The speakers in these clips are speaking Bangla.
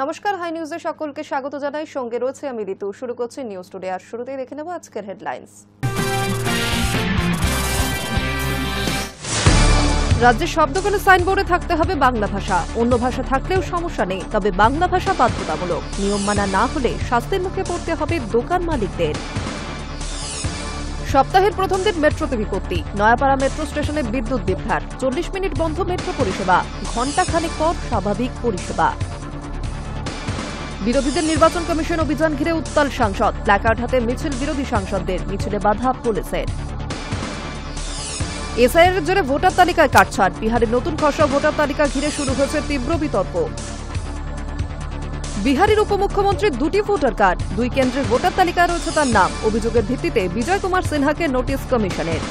নমস্কার, হাই নিউজে সকলকে স্বাগত জানাই। সঙ্গে রয়েছে আমি ঋতু। শুরু করছি নিউজ টুডে। আর শুরুতেই দেখে নেব আজকের হেডলাইন্স। রাজ্যের শব্দগুলো সাইনবোর্ডে থাকতে হবে বাংলা ভাষা, অন্য ভাষা থাকলেও সমস্যা নেই, তবে বাংলা ভাষা বাধ্যতামূলক। নিয়ম মানা না হলে শাস্তির মুখে পড়তে হবে দোকান মালিকদের। সপ্তাহের প্রথম দিন মেট্রোতে বিপত্তি, নয়াপাড়া মেট্রো স্টেশনে বিদ্যুৎ বিভ্রাট, 40 মিনিট বন্ধ মেট্রো পরিষেবা, ঘণ্টাখানেক পর স্বাভাবিক পরিষেবা। বিরোধীদের নির্বাচন কমিশন অভিযান ঘিরে উত্তাল সাংসদ, প্ল্যাকার্ড হাতে মিছিল বিরোধী সাংসদদের, মিছিলে বাধা পুলিশের। এসআইআর জোরে ভোটার তালিকায় কাটছাঁট, বিহারের নতুন খসড়া ভোটার তালিকা ঘিরে শুরু হয়েছে তীব্র বিতর্ক। বিহারের উপমুখ্যমন্ত্রীর 2টি ভোটার কার্ড, 2 কেন্দ্রের ভোটার তালিকায় রয়েছে তার নাম। অভিযোগের ভিত্তিতে বিজয় কুমার সিনহাকে নোটিশ কমিশনের।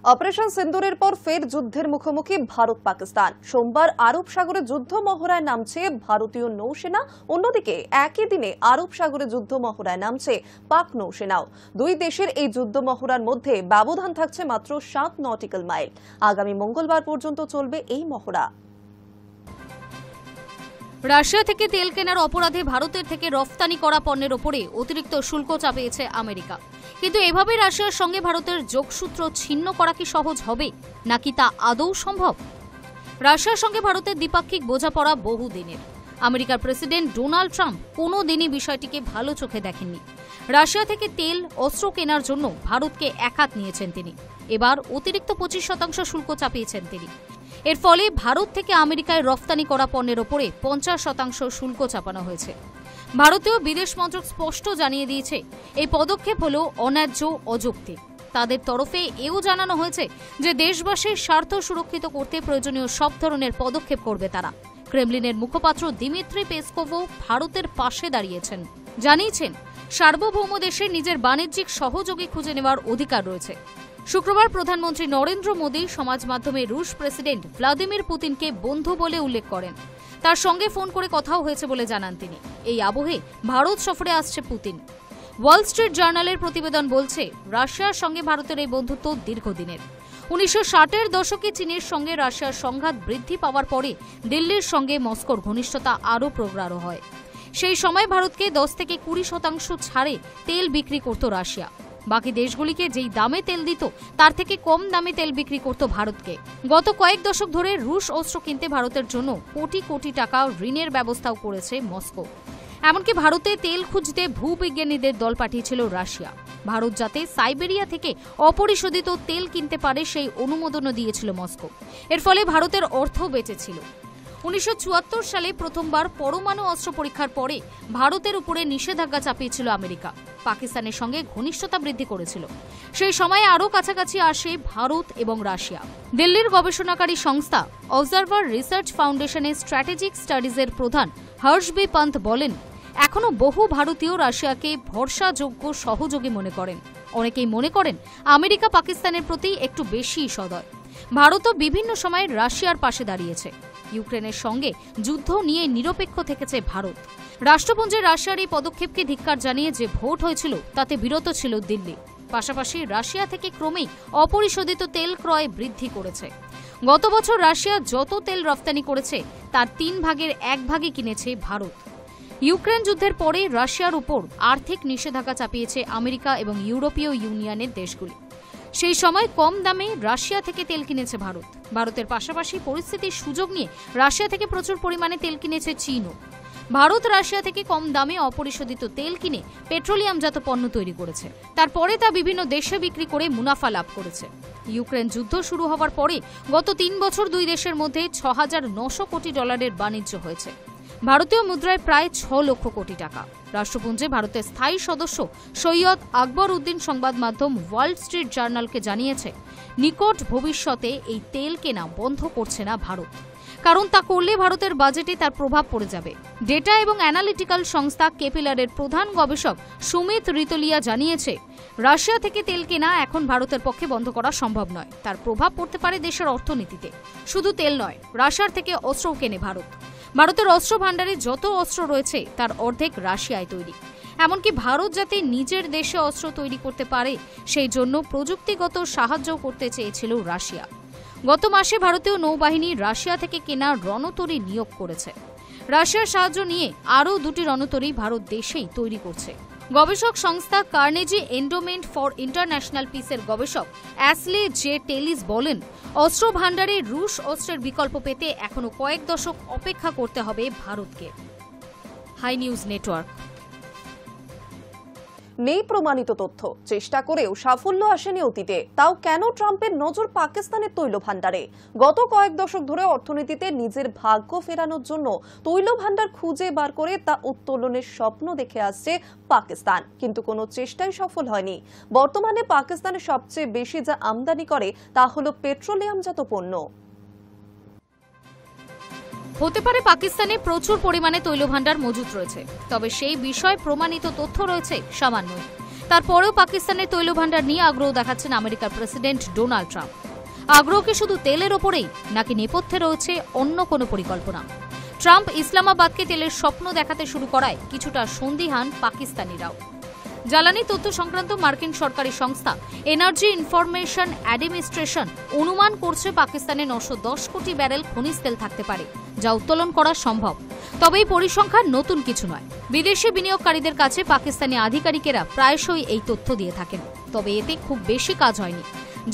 অপারেশন সিন্দুরের পর ফের যুদ্ধের মুখোমুখি ভারত পাকিস্তান। সোমবার আরব সাগরে যুদ্ধ মহড়ায় নামছে ভারতীয় নৌসেনা, অন্যদিকে একই দিনে আরব সাগরে যুদ্ধ মহড়ায় নামছে পাক নৌসেনাও। দুই দেশের এই যুদ্ধ মহড়ার মধ্যে ব্যবধান থাকছে মাত্র 7 নটিক্যাল মাইল। আগামী মঙ্গলবার পর্যন্ত চলবে এই মহড়া। রাশিয়া থেকে তেল কেনার অপরাধে ভারতের থেকে রফতানি করা পণ্যের ওপরে অতিরিক্ত শুল্ক চাপিয়েছে আমেরিকা। কিন্তু এভাবে রাশিয়ার সঙ্গে ভারতের যোগসূত্র ছিন্ন করা কি সহজ হবে, নাকি তা আদৌ সম্ভব? রাশিয়ার সঙ্গে ভারতের দ্বিপাক্ষিক বোঝাপড়া বহুদিনের। আমেরিকার প্রেসিডেন্ট ডোনাল্ড ট্রাম্প কোনো দিনই বিষয়টিকে ভালো চোখে দেখেননি। রাশিয়া থেকে তেল অস্ত্র কেনার জন্য ভারতকে একহাত নিয়েছেন তিনি। এবার অতিরিক্ত 25% শুল্ক চাপিয়েছেন তিনি। এর ফলে ভারত থেকে আমেরিকায় রফতানি করা পণ্যের ওপরে 50% শুল্ক চাপানো হয়েছে। ভারতীয় বিদেশ মন্ত্রক স্পষ্ট জানিয়ে দিয়েছে, এই পদক্ষেপ হল অন্যায্য, অযৌক্তিক। তাদের তরফে এও জানানো হয়েছে যে দেশবাসীর স্বার্থ সুরক্ষিত করতে প্রয়োজনীয় সব ধরনের পদক্ষেপ করবে তারা। ক্রেমলিনের মুখপাত্র দিমিত্রি পেসকোভও ভারতের পাশে দাঁড়িয়েছেন, জানিয়েছেন সার্বভৌম দেশে নিজের বাণিজ্যিক সহযোগী খুঁজে নেওয়ার অধিকার রয়েছে। শুক্রবার প্রধানমন্ত্রী নরেন্দ্র মোদী সমাজ মাধ্যমে রুশ প্রেসিডেন্ট ভ্লাদিমির পুতিনকে বন্ধু বলে উল্লেখ করেন। তার সঙ্গে ফোন করে কথাও হয়েছে বলে জানান তিনি। এই আবহে ভারত সফরে আসছে পুতিন। ওয়াল স্ট্রিট জার্নালের প্রতিবেদন বলছে, রাশিয়ার সঙ্গে ভারতের এই বন্ধুত্ব দীর্ঘদিনের। 1960-এর দশকে চীনের সঙ্গে রাশিয়ার সংঘাত বৃদ্ধি পাওয়ার পরে দিল্লির সঙ্গে মস্কোর ঘনিষ্ঠতা আরও প্রগাঢ় হয়। সেই সময় ভারতকে 10 থেকে 20% ছাড়ে তেল বিক্রি করত রাশিয়া। বাকি দেশগুলিকে যেই দামে তেল দিত তার থেকে কম দামে তেল বিক্রি করত ভারতকে। গত কয়েক দশক ধরে রুশ অস্ত্র কিনতে ভারতের জন্য কোটি কোটি টাকা ঋণের ব্যবস্থাও করেছে মস্কো। এমনকি ভারতে তেল খুঁজতে ভূবিজ্ঞানীদের দল পাঠিয়েছিল রাশিয়া। ভারত যাতে সাইবেরিয়া থেকে অপরিশোধিত তেল কিনতে পারে সেই অনুমোদনও দিয়েছিল মস্কো। এর ফলে ভারতের অর্থ বেঁচেছিল। 1974 সালে প্রথমবার পরমাণু অস্ত্র পরীক্ষার পরে ভারতের উপরে নিষেধাজ্ঞা চাপিয়েছিল আমেরিকা। পাকিস্তানের সঙ্গে ঘনিষ্ঠতা বৃদ্ধি করেছিল। সেই সময়ে আরও কাছাকাছি আসে ভারত এবং রাশিয়া। দিল্লির গবেষণাকারী সংস্থা অবজারভার রিসার্চ ফাউন্ডেশনের স্ট্র্যাটেজিক স্টাডিজের প্রধান হর্ষবি পন্ত বলেন, এখনো বহু ভারতীয় রাশিয়াকে ভরসাযোগ্য সহযোগী মনে করেন। অনেকেই মনে করেন আমেরিকা পাকিস্তানের প্রতি একটু বেশি সদয়। ভারতও বিভিন্ন সময় রাশিয়ার পাশে দাঁড়িয়েছে। ইউক্রেনের সঙ্গে যুদ্ধ নিয়ে নিরপেক্ষ থেকেছে ভারত। রাষ্ট্রপুঞ্জে রাশিয়ার এই পদক্ষেপকে ধিক্কার জানিয়ে যে ভোট হয়েছিল তাতে বিরত ছিল দিল্লি। পাশাপাশি রাশিয়া থেকে ক্রমেই অপরিশোধিত তেল ক্রয় বৃদ্ধি করেছে। গত বছর রাশিয়া যত তেল রপ্তানি করেছে তার 3 ভাগের 1 ভাগই কিনেছে ভারত। ইউক্রেন যুদ্ধের পরে রাশিয়ার উপর আর্থিক নিষেধাজ্ঞা চাপিয়েছে আমেরিকা এবং ইউরোপীয় ইউনিয়নের দেশগুলি। সেই সময় কম দামে রাশিয়া থেকে তেল কিনেছে ভারত। ভারতের পাশাপাশি পরিস্থিতির সুযোগ নিয়ে রাশিয়া থেকে প্রচুর পরিমাণে তেল কিনেছে চীনও। ভারত রাশিয়া থেকে কম দামে অপরিশোধিত তেল কিনে পেট্রোলিয়ামজাত পণ্য তৈরি করেছে। তারপরে তা বিভিন্ন দেশে বিক্রি করে মুনাফা লাভ করেছে। ইউক্রেন যুদ্ধ শুরু হওয়ার পরে গত 3 বছর দুই দেশের মধ্যে $6,900 কোটি বাণিজ্য হয়েছে। ভারতীয় মুদ্রায় প্রায় 6 লক্ষ কোটি টাকা। রাষ্ট্রপুঞ্জে ভারতের স্থায়ী সদস্য সৈয়দ আকবর উদ্দিন সংবাদ মাধ্যম ওয়াল স্ট্রিট জার্নালকে জানিয়েছে, নিকট ভবিষ্যতে এই তেল কেনা বন্ধ করছে না ভারত, কারণ তা করলে ভারতের বাজেটে তার প্রভাব পড়ে যাবে। ডেটা এবং অ্যানালিটিক্যাল সংস্থা কেপিলারের প্রধান গবেষক সুমিত রিতলিয়া জানিয়েছে, রাশিয়া থেকে তেল কেনা এখন ভারতের পক্ষে বন্ধ করা সম্ভব নয়। তার প্রভাব পড়তে পারে দেশের অর্থনীতিতে। শুধু তেল নয়, রাশিয়ার থেকে অস্ত্রও কেনে ভারত। ভারতের অস্ত্র ভাণ্ডারে যত অস্ত্র রয়েছে তার অর্ধেক রাশিয়ায় তৈরি। এমনকি ভারত যাতে নিজের দেশে অস্ত্র তৈরি করতে পারে সেই জন্য প্রযুক্তিগত সাহায্য করতে চেয়েছিল রাশিয়া। গত মাসে ভারতীয় নৌবাহিনী রাশিয়া থেকে কেনা রণতরী নিয়োগ করেছে। রাশিয়ার সাহায্য নিয়ে আরও 2টি রণতরী ভারত দেশেই তৈরি করছে। গবেষক সংস্থা কার্নেজি এন্ডোমেন্ট ফর ইন্টারন্যাশনাল পিসের গবেষক অ্যাসলে জে টেলিস বলেন, অস্ত্র ভাণ্ডারে রুশ অস্ত্রের বিকল্প পেতে এখনো কয়েক দশক অপেক্ষা করতে হবে ভারতকে। Hi news network. নেই প্রমাণিত তথ্য, চেষ্টা করেও সাফল্য আসেনি অতীতে, তাও কেন ট্রাম্পের নজর পাকিস্তানের তৈল ভাণ্ডারে? গত কয়েক দশক ধরে অর্থনীতিতে নিজের ভাগ্য ফেরানোর জন্য তৈল ভাণ্ডার খুঁজে বার করে তা উত্তোলনের স্বপ্ন দেখে আসছে পাকিস্তান, কিন্তু কোনো চেষ্টাই সফল হয়নি। বর্তমানে পাকিস্তানের সবচেয়ে বেশি যা আমদানি করে তা হলো পেট্রোলিয়ামজাত পণ্য। হতে পারে পাকিস্তানে প্রচুর পরিমাণে তৈল ভাণ্ডার মজুত রয়েছে, তবে সেই বিষয়ে প্রমাণিত তথ্য রয়েছে সামান্যই। তারপরেও পাকিস্তানের তৈল ভাণ্ডার নিয়ে আগ্রহ দেখাচ্ছেন আমেরিকার প্রেসিডেন্ট ডোনাল্ড ট্রাম্প। আগ্রহ কি শুধু তেলের ওপরেই, নাকি নেপথ্যে রয়েছে অন্য কোনো পরিকল্পনা? ট্রাম্প ইসলামাবাদকে তেলের স্বপ্ন দেখাতে শুরু করায় কিছুটা সন্দিহান পাকিস্তানিরাও। জ্বালানি তথ্য সংক্রান্ত মার্কিন সরকারি সংস্থা এনার্জি ইনফরমেশন অ্যাডমিনিস্ট্রেশন অনুমান করছে পাকিস্তানে 910 কোটি ব্যারেল খনিজ তেল থাকতে পারে, যা উত্তোলন করা সম্ভব। তবে এই পরিসংখ্যান নতুন কিছু নয়। বিদেশি বিনিয়োগকারীদের কাছে পাকিস্তানি আধিকারিকেরা প্রায়শই এই তথ্য দিয়ে থাকেন, তবে এতে খুব বেশি কাজ হয়নি।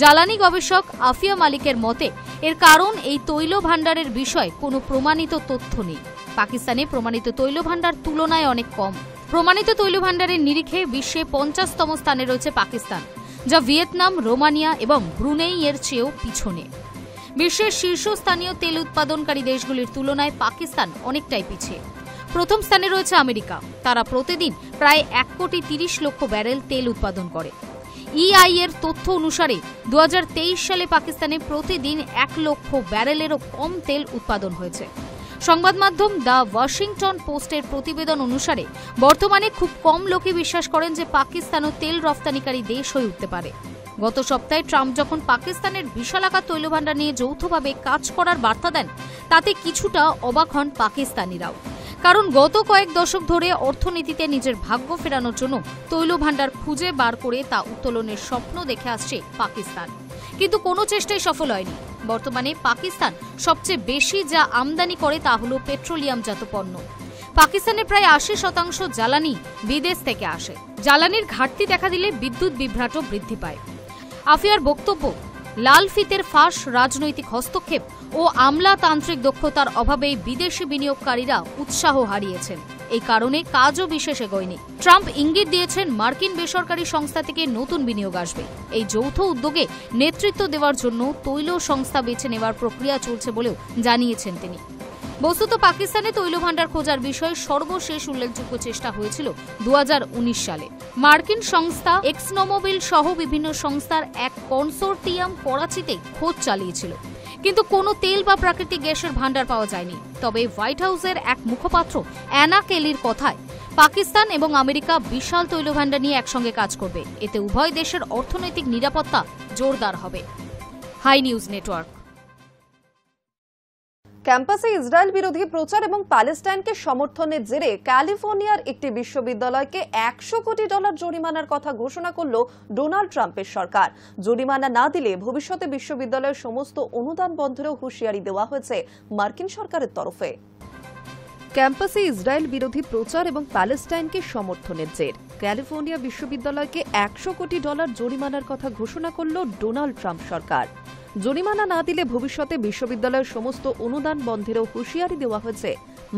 জ্বালানি গবেষক আফিয়া মালিকের মতে, এর কারণ এই তৈল ভাণ্ডারের বিষয়ে কোনো প্রমাণিত তথ্য নেই। পাকিস্তানে প্রমাণিত তৈল ভাণ্ডার তুলনায় অনেক কম। প্রমাণিত তৈল ভাণ্ডারের নিরিখে বিশ্বে 50তম স্থানে রয়েছে পাকিস্তান, যা ভিয়েতনাম, রোমানিয়া এবং ব্রুনেই এর চেয়েও পিছনে। বিশ্বের শীর্ষস্থানীয় তেল উৎপাদনকারী দেশগুলির তুলনায় পাকিস্তান অনেকটাই পিছিয়ে। প্রথম স্থানে রয়েছে আমেরিকা, তারা প্রতিদিন প্রায় 1,30,00,000 ব্যারেল তেল উৎপাদন করে। ইআই এর তথ্য অনুসারে 2023 সালে পাকিস্তানে প্রতিদিন 1 লক্ষ ব্যারেলেরও কম তেল উৎপাদন হয়েছে। সংবাদ মাধ্যম দ্য ওয়াশিংটন পোস্টের প্রতিবেদন অনুসারে বর্তমানে খুব কম লোকই বিশ্বাস করেন যে পাকিস্তানও তেল রফতানিকারী দেশ হয়ে উঠতে পারে। গত সপ্তাহে ট্রাম্প যখন পাকিস্তানের বিশালাকার তৈলভাণ্ডার নিয়ে যৌথভাবে কাজ করার বার্তা দেন, তাতে কিছুটা অবাক হন পাকিস্তানিরাও। কারণ গত কয়েক দশক ধরে অর্থনীতিতে নিজের ভাগ্য ফেরানোর জন্য তৈলভাণ্ডার খুঁজে বার করে তা উত্তোলনের স্বপ্ন দেখে আসছে পাকিস্তান, কিন্তু কোনো চেষ্টাই সফল হয়নি। বর্তমানে পাকিস্তান সবচেয়ে বেশি যা আমদানি করে তা হল পেট্রোলিয়ামজাত পণ্য। পাকিস্তানের প্রায় 80% জ্বালানি বিদেশ থেকে আসে। জ্বালানির ঘাটতি দেখা দিলে বিদ্যুৎ বিভ্রাটও বৃদ্ধি পায়। আফিয়ার বক্তব্য, লাল ফিতের ফাঁস, রাজনৈতিক হস্তক্ষেপ ও আমলাতান্ত্রিক দক্ষতার অভাবে বিদেশি বিনিয়োগকারীরা উৎসাহ হারিয়েছেন। এই কারণে কাজও বিশেষ এগোয়নি। ট্রাম্প ইঙ্গিত দিয়েছেন মার্কিন বেসরকারি সংস্থা থেকে নতুন বিনিয়োগ আসবে। এই যৌথ উদ্যোগে নেতৃত্ব দেওয়ার জন্য তৈল সংস্থা বেছে নেওয়ার প্রক্রিয়া চলছে বলেও জানিয়েছেন তিনি। বস্তুত পাকিস্তানে তৈল ভাণ্ডার খোঁজার বিষয়ে সর্বশেষ উল্লেখযোগ্য চেষ্টা হয়েছিল 2019 সালে। মার্কিন সংস্থা এক্সনোমোবিল সহ বিভিন্ন সংস্থার এক কনসোর্টিয়াম করাচিতে খোঁজ চালিয়েছিল, কিন্তু কোনো তেল বা প্রাকৃতিক গ্যাসের ভাণ্ডার পাওয়া যায়নি। তবে হোয়াইট হাউসের এক মুখপাত্র অ্যানা কেলির কথায়, পাকিস্তান এবং আমেরিকা বিশাল তৈল ভাণ্ডার নিয়ে একসঙ্গে কাজ করবে। এতে উভয় দেশের অর্থনৈতিক নিরাপত্তা জোরদার হবে। Hi news network. ক্যাম্পাসে ইসরায়েল বিরোধী প্রচার এবং প্যালেস্টাইনকে সমর্থনের জেরে ক্যালিফোর্নিয়ার একটি বিশ্ববিদ্যালয়কে $100 কোটি জরিমানার কথা ঘোষণা করল ডোনাল্ড ট্রাম্পের সরকার। জরিমানা না দিলে ভবিষ্যতে বিশ্ববিদ্যালয়ের সমস্ত অনুদান বন্ধেরও হুঁশিয়ারি দেওয়া হয়েছে মার্কিন সরকারের তরফে। ক্যাম্পাসে ইসরায়েল বিরোধী প্রচার এবং প্যালেস্টাইনকে সমর্থনের জের ক্যালিফোর্নিয়া বিশ্ববিদ্যালয়কে $100 কোটি জরিমানার কথা ঘোষণা করল ডোনাল্ড ট্রাম্প সরকার। জরিমানা না দিলে ভবিষ্যতে বিশ্ববিদ্যালয়ের সমস্ত অনুদান বন্ধেরও হুঁশিয়ারি দেওয়া হয়েছে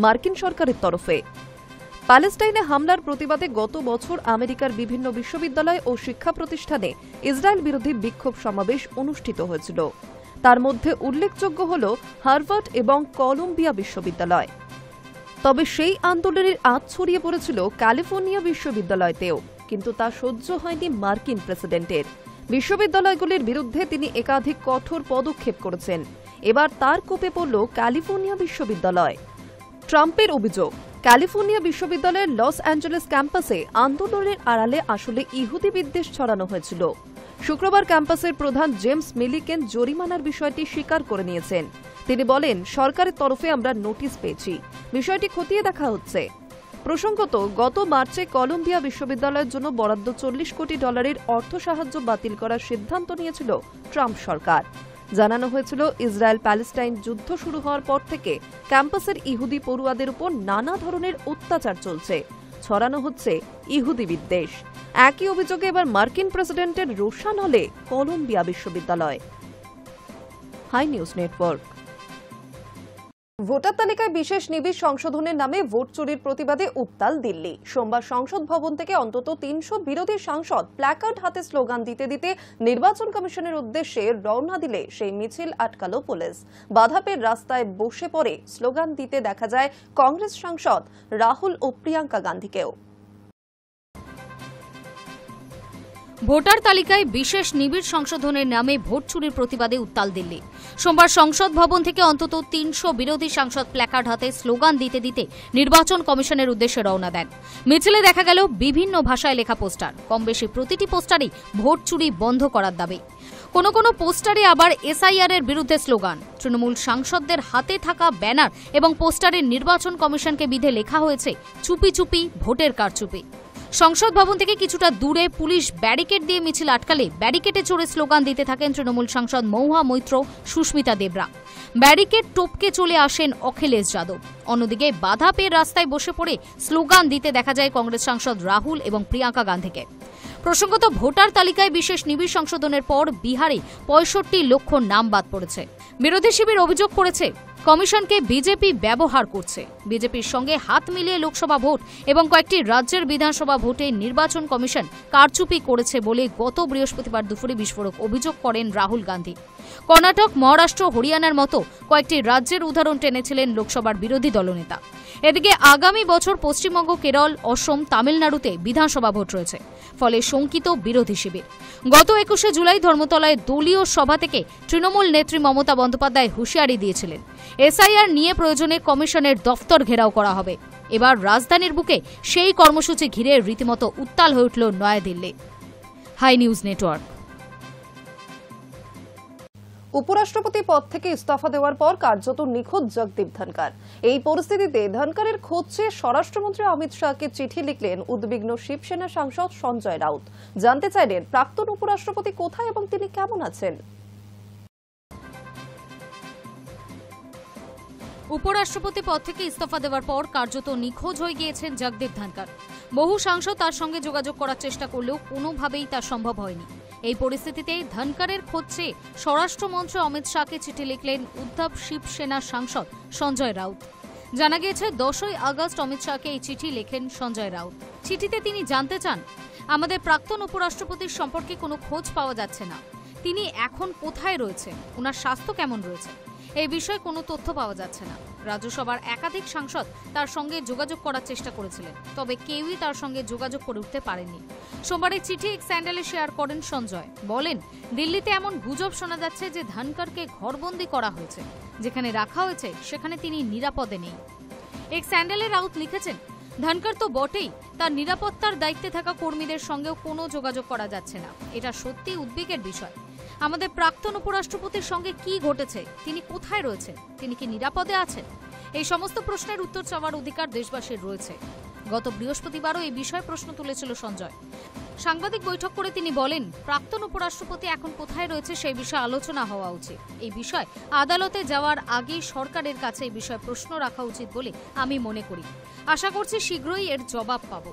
মার্কিন সরকারের তরফে। প্যালেস্টাইনে হামলার প্রতিবাদে গত বছর আমেরিকার বিভিন্ন বিশ্ববিদ্যালয় ও শিক্ষা প্রতিষ্ঠানে ইসরায়েল বিরোধী বিক্ষোভ সমাবেশ অনুষ্ঠিত হয়েছিল। তার মধ্যে উল্লেখযোগ্য হল হার্ভার্ড এবং কলম্বিয়া বিশ্ববিদ্যালয়। তবে সেই আন্দোলনের আঁচ ছড়িয়ে পড়েছিল ক্যালিফোর্নিয়া বিশ্ববিদ্যালয়তেও, কিন্তু তা সহ্য হয়নি মার্কিন প্রেসিডেন্টের। বিশ্ববিদ্যালয়গুলির বিরুদ্ধে তিনি একাধিক কঠোর পদক্ষেপ করেছেন। এবার তার কোপে পড়ল ক্যালিফোর্নিয়া বিশ্ববিদ্যালয়। ট্রাম্পের অভিযোগ, ক্যালিফোর্নিয়া বিশ্ববিদ্যালয়ের লস অ্যাঞ্জেলেস ক্যাম্পাসে আন্দোলনের আড়ালে আসলে ইহুদি বিদ্বেষ ছড়ানো হয়েছিল। শুক্রবার ক্যাম্পাসের প্রধান জেমস মিলিকেন জরিমানার বিষয়টি স্বীকার করে নিয়েছেন। তিনি বলেন, সরকারের তরফে আমরা নোটিশ পেয়েছি, বিষয়টি খতিয়ে দেখা হচ্ছে। প্রসঙ্গত, গত মার্চে কলম্বিয়া বিশ্ববিদ্যালয়ের জন্য বরাদ্দ $40 কোটি অর্থ সাহায্য বাতিল করার সিদ্ধান্ত নিয়েছিল ট্রাম্প সরকার। জানানো হয়েছিল, ইসরায়েল প্যালেস্টাইন যুদ্ধ শুরু হওয়ার পর থেকে ক্যাম্পাসের ইহুদি পড়ুয়াদের উপর নানা ধরনের অত্যাচার চলছে, ছড়ানো হচ্ছে ইহুদি বিদ্বেষ। একই অভিযোগে এবার মার্কিন প্রেসিডেন্টের রোষান হলে কলম্বিয়া বিশ্ববিদ্যালয়। High news network. ভোটার তালিকায় বিশেষ নিবিড় সংশোধনের নামে ভোট চুরির প্রতিবাদে উত্তাল দিল্লি। সোমবার সংসদ ভবন থেকে অন্তত ৩০০ বিরোধী সাংসদ প্ল্যাকার্ড হাতে স্লোগান দিতে দিতে নির্বাচন কমিশনের উদ্দেশ্যে রওনা দিলে সেই মিছিল আটকালো পুলিশ। বাধা পেয়ে রাস্তায় বসে পড়ে স্লোগান দিতে দেখা যায় কংগ্রেস সাংসদ রাহুল ও প্রিয়াঙ্কা গান্ধীকেও। ভোটার তালিকায় বিশেষ নিবিড় সংশোধনের নামে ভোট চুরির প্রতিবাদে উত্তাল দিল্লি। সোমবার সংসদ ভবন থেকে অন্তত ৩০০ বিরোধী সাংসদ প্ল্যাকার্ড হাতে স্লোগান দিতে দিতে নির্বাচন কমিশনের উদ্দেশ্যে রওনা দেন। মিছিলে দেখা গেল বিভিন্ন ভাষায় লেখা পোস্টার। কম বেশি প্রতিটি পোস্টারই ভোট চুরি বন্ধ করার দাবি। কোনো কোনো পোস্টারে আবার এসআইআর এর বিরুদ্ধে স্লোগান। তৃণমূল সাংসদদের হাতে থাকা ব্যানার এবং পোস্টারে নির্বাচন কমিশনকে বিধে লেখা হয়েছে চুপি চুপি ভোটের কারচুপি। সংসদ ভবন থেকে কিছুটা দূরে পুলিশ ব্যারিকেড দিয়ে মিছিল আটকালে ব্যারিকেডে চড়ে স্লোগান দিতে থাকেন তৃণমূল সাংসদ মহুয়া মৈত্র, সুস্মিতা দেবরা। ব্যারিকেড টপকে চলে আসেন অখিলেশ যাদব। অন্যদিকে বাধা পেয়ে রাস্তায় বসে পড়ে স্লোগান দিতে দেখা যায় কংগ্রেস সাংসদ রাহুল এবং প্রিয়াঙ্কা গান্ধীকে। প্রসঙ্গত, ভোটার তালিকায় বিশেষ নিবিড় সংশোধনের পর বিহারে ৬৫ লক্ষ নাম বাদ পড়েছে। বিরোধী শিবির অভিযোগ করেছে কমিশনকে বিজেপি ব্যবহার করছে। বিজেপির সঙ্গে হাত মিলিয়ে লোকসভা ভোট এবং কয়েকটি রাজ্যের বিধানসভা ভোটে নির্বাচন কমিশন কারচুপি করেছে বলে গত বৃহস্পতিবার দুপুরে বিস্ফোরক অভিযোগ করেন রাহুল গান্ধী। কর্ণাটক, মহারাষ্ট্র, হরিয়ানার মতো কয়েকটি রাজ্যের উদাহরণ টেনেছিলেন লোকসভার বিরোধী দলনেতা। এদিকে আগামী বছর পশ্চিমবঙ্গ, কেরল, অসম, তামিলনাড়ুতে বিধানসভা ভোট রয়েছে, ফলে শঙ্কিত বিরোধী শিবির। গত ২১শে জুলাই ধর্মতলায় দলীয় সভা থেকে তৃণমূল নেত্রী মমতা বন্দ্যোপাধ্যায় হুঁশিয়ারি দিয়েছিলেন, এসআইআর নিয়ে প্রয়োজনে কমিশনের দফতর ঘেরাও করা হবে। এবার রাজধানীর বুকে সেই কর্মসূচি ঘিরে রীতিমতো উত্তাল হয়ে উঠল নয়াদিল্লি। High news network. উপরাষ্ট্রপতি পদ থেকে ইস্তফা দেওয়ার পর কার্যত নিখোঁজ জগদীপ ধনকর। এই পরিস্থিতিতে ধনকরের খোঁজ চেয়ে স্বরাষ্ট্রমন্ত্রী অমিত শাহকে চিঠি লিখলেন উদ্বিগ্ন শিবসেনা সাংসদ সঞ্জয় রাউত। জানতে চাইলেন প্রাক্তন উপরাষ্ট্রপতি কোথায় এবং তিনি কেমন আছেন। উপরাষ্ট্রপতি পদ থেকে ইস্তফা দেওয়ার পর কার্যত নিখোঁজ হয়ে গিয়েছেন জগদীপ ধনকর। বহু সাংসদ তার সঙ্গে যোগাযোগ করার চেষ্টা করলেও কোনোভাবেই তা সম্ভব হয়নি। এই পরিস্থিতিতে ধনকরের খোঁজ চেয়ে স্বরাষ্ট্রমন্ত্রী অমিত শাহকে চিঠি লিখলেন উদ্ধব শিবসেনা সাংসদ সঞ্জয় রাউত। জানা গিয়েছে ১০ই আগস্ট অমিত শাহকে এই চিঠি লেখেন সঞ্জয় রাউত। চিঠিতে তিনি জানতে চান, আমাদের প্রাক্তন উপরাষ্ট্রপতির সম্পর্কে কোনো খোঁজ পাওয়া যাচ্ছে না। তিনি এখন কোথায় রয়েছেন, ওনার স্বাস্থ্য কেমন রয়েছে, এই বিষয়ে কোনো তথ্য পাওয়া যাচ্ছে না। রাজ্যসভার একাধিক সাংসদ তার সঙ্গে যোগাযোগ করার চেষ্টা করেছিলেন, তবে কেউই তার সঙ্গে যোগাযোগ করে উঠতে পারেননি। সোমবার এই চিঠি এক স্যান্ডেলে শেয়ার করেন সঞ্জয়। বলেন, দিল্লিতে এমন গুজব শোনা যাচ্ছে যে ধনকরকে ঘরবন্দি করা হয়েছে, যেখানে রাখা হয়েছে সেখানে তিনি নিরাপদে নেই। এক স্যান্ডেলে রাউত লিখেছেন, ধনকর তো বটেই, তার নিরাপত্তার দায়িত্বে থাকা কর্মীদের সঙ্গেও কোনো যোগাযোগ করা যাচ্ছে না। এটা সত্যি উদ্বেগের বিষয়। আমাদের প্রাক্তন উপরাষ্ট্রপতির সঙ্গে কি ঘটেছে, তিনি কোথায় রয়েছেন, তিনি কি নিরাপদে আছেন, এই সমস্ত প্রশ্নের উত্তর চাওয়ার অধিকার দেশবাসীর রয়েছে। গত বৃহস্পতিবারও এই বিষয়ে প্রশ্ন তুলেছিল সঞ্জয়। সাংবাদিক বৈঠক করে তিনি বলেন, প্রাক্তন উপরাষ্ট্রপতি এখন কোথায় রয়েছে সেই বিষয়ে আলোচনা হওয়া উচিত। এই বিষয় আদালতে যাওয়ার আগেই সরকারের কাছে এই বিষয়ে প্রশ্ন রাখা উচিত বলে আমি মনে করি। আশা করছি শীঘ্রই এর জবাব পাব।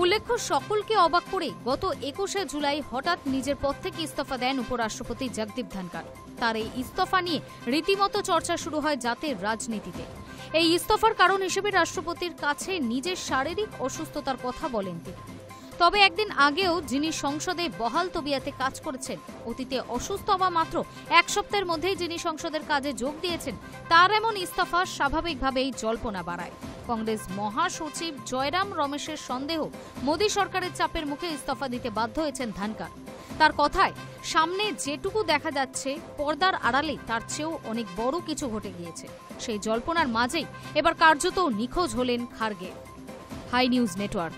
উল্লেখ্য, সকলকে অবাক করে গত ২১শে জুলাই হঠাৎ নিজের পদ থেকে ইস্তফা দেন উপরাষ্ট্রপতি জগদীপ ধনকর। তার এই ইস্তফা নিয়ে রীতিমতো চর্চা শুরু হয় জাতীয় রাজনীতিতে। এই ইস্তফার কারণ হিসেবে রাষ্ট্রপতির কাছে নিজের শারীরিক অসুস্থতার কথা বলেন তিনি। তবে একদিন আগেও যিনি সংসদে বহাল তবিয়াতে কাজ করেছেন, অতীতে অসুস্থ হওয়া মাত্র এক সপ্তাহের মধ্যেই যিনি সংসদের কাজে যোগ দিয়েছেন, তার এমন ইস্তফা স্বাভাবিকভাবেই জল্পনা বাড়ায়। কংগ্রেস মহাসচিব জয়রাম রমেশের সন্দেহ, মোদী সরকারের চাপের মুখে ইস্তফা দিতে বাধ্য হয়েছেন ধনকর। তার কথায়, সামনে যেটুকু দেখা যাচ্ছে পর্দার আড়ালে তার চেয়েও অনেক বড় কিছু ঘটে গিয়েছে। সেই জল্পনার মাঝেই এবার কার্যত নিখোঁজ হলেন খার্গে। High news network.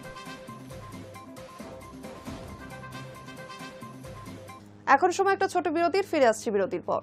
এখন সময় একটা ছোট বিরতির, ফিরে আসছি বিরতির পর।